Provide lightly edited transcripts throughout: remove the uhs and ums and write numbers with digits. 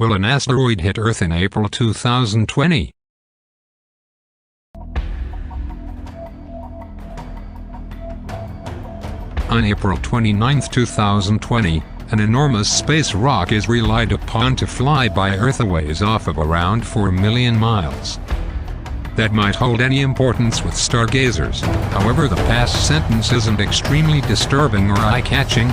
Will an asteroid hit Earth in April 2020? On April 29, 2020, an enormous space rock is relied upon to fly by Earth a ways off of around 4 million miles. That might hold any importance with stargazers, however the past sentence isn't extremely disturbing or eye-catching.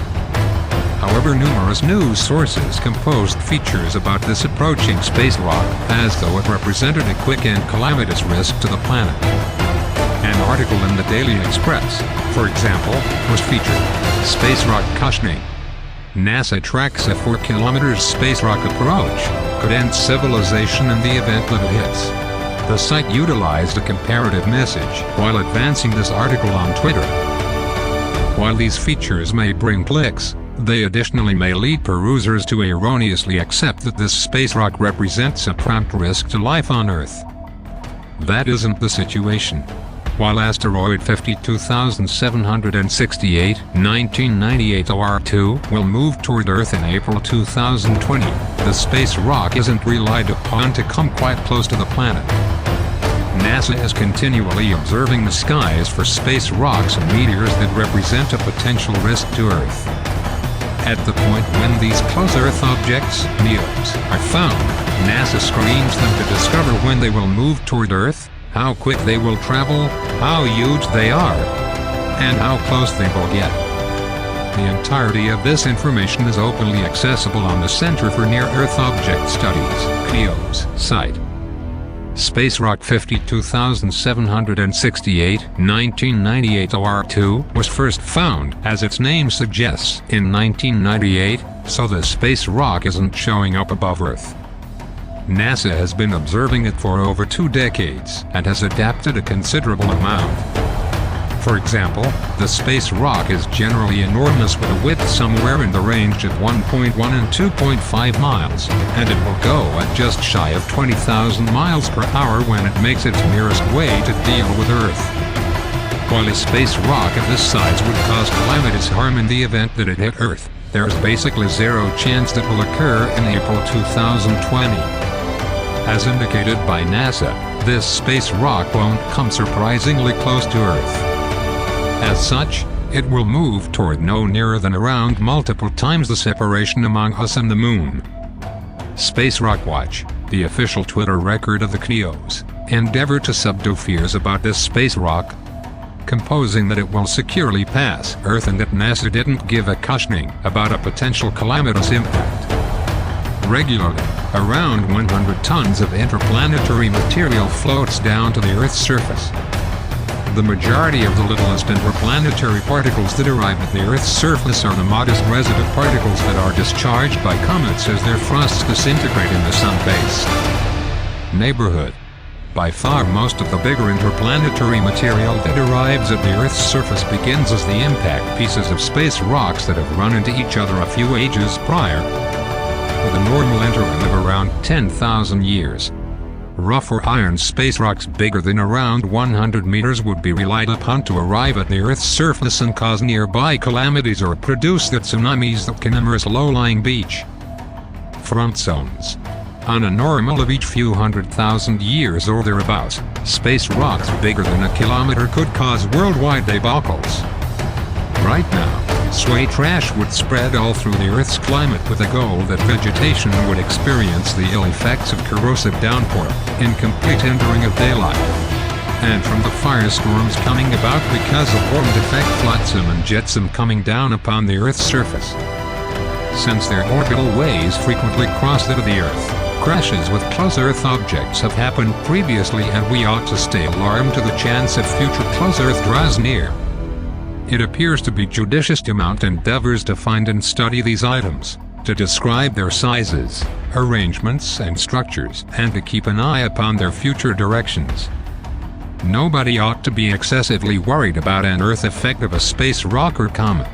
However, numerous news sources composed features about this approaching space rock as though it represented a quick and calamitous risk to the planet. An article in the Daily Express, for example, was featured. Space rock cushioning. NASA tracks a 4 kilometers space rock approach, could end civilization in the event that it hits. The site utilized a comparative message while advancing this article on Twitter. While these features may bring clicks, they additionally may lead perusers to erroneously accept that this space rock represents a prompt risk to life on Earth. That isn't the situation. While Asteroid 52768, 1998 OR2 will move toward Earth in April 2020, the space rock isn't relied upon to come quite close to the planet. NASA is continually observing the skies for space rocks and meteors that represent a potential risk to Earth. At the point when these close Earth objects, NEOs, are found, NASA screens them to discover when they will move toward Earth, how quick they will travel, how huge they are, and how close they will get. The entirety of this information is openly accessible on the Center for Near-Earth Object Studies (CNEO's) site. Space rock 52768, 1998 OR2 was first found, as its name suggests, in 1998, so the space rock isn't showing up above Earth. NASA has been observing it for over 2 decades and has adapted a considerable amount. For example, the space rock is generally enormous with a width somewhere in the range of 1.1 and 2.5 miles, and it will go at just shy of 20,000 miles per hour when it makes its nearest way to deal with Earth. While a space rock of this size would cause calamitous harm in the event that it hit Earth, there is basically zero chance that will occur in April 2020. As indicated by NASA, this space rock won't come surprisingly close to Earth. As such, it will move toward no nearer than around multiple times the separation among us and the Moon. Space Rock Watch, the official Twitter record of the CNEOs, endeavor to subdue fears about this space rock, composing that it will securely pass Earth and that NASA didn't give a cushioning about a potential calamitous impact. Regularly, around 100 tons of interplanetary material floats down to the Earth's surface. The majority of the littlest interplanetary particles that arrive at the Earth's surface are the modest resident particles that are discharged by comets as their thrusts disintegrate in the Sun's base. Neighborhood. By far most of the bigger interplanetary material that arrives at the Earth's surface begins as the impact pieces of space rocks that have run into each other a few ages prior, with a normal interim of around 10,000 years. Rough or iron space rocks bigger than around 100 meters would be relied upon to arrive at the Earth's surface and cause nearby calamities or produce the tsunamis that can immerse low-lying beach front zones. On a normal of each few 100,000 years or thereabouts, space rocks bigger than a kilometer could cause worldwide debacles. Right now, sway trash would spread all through the Earth's climate with a goal that vegetation would experience the ill effects of corrosive downpour, incomplete entering of daylight, and from the firestorms coming about because of warm effect flotsam and jetsam coming down upon the Earth's surface. Since their orbital ways frequently cross that of the Earth, crashes with close Earth objects have happened previously, and we ought to stay alarmed to the chance of future close Earth draws near. It appears to be judicious to mount endeavors to find and study these items, to describe their sizes, arrangements and structures, and to keep an eye upon their future directions. Nobody ought to be excessively worried about an Earth effect of a space rock or comet.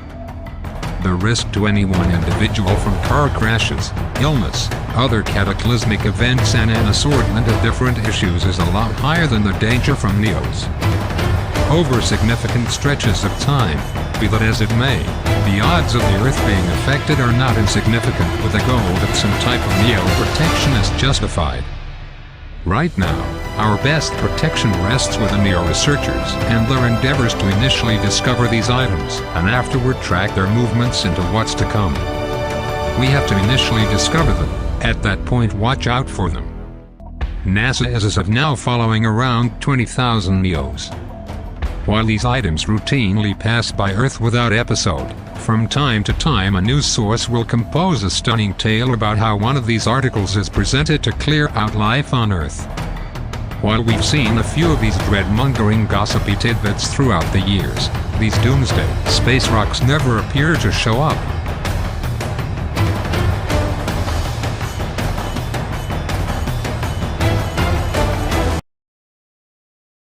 The risk to any one individual from car crashes, illness, other cataclysmic events and an assortment of different issues is a lot higher than the danger from NEOs. over significant stretches of time. Be that as it may, the odds of the Earth being affected are not insignificant, with a goal that some type of neo-protection is justified. Right now, our best protection rests with the NEO researchers and their endeavors to initially discover these items, and afterward track their movements into what's to come. We have to initially discover them. At that point, watch out for them. NASA is as of now following around 20,000 NEOs. While these items routinely pass by Earth without episode, from time to time a news source will compose a stunning tale about how one of these articles is presented to clear out life on Earth. While we've seen a few of these dread-mongering gossipy tidbits throughout the years, these doomsday space rocks never appear to show up.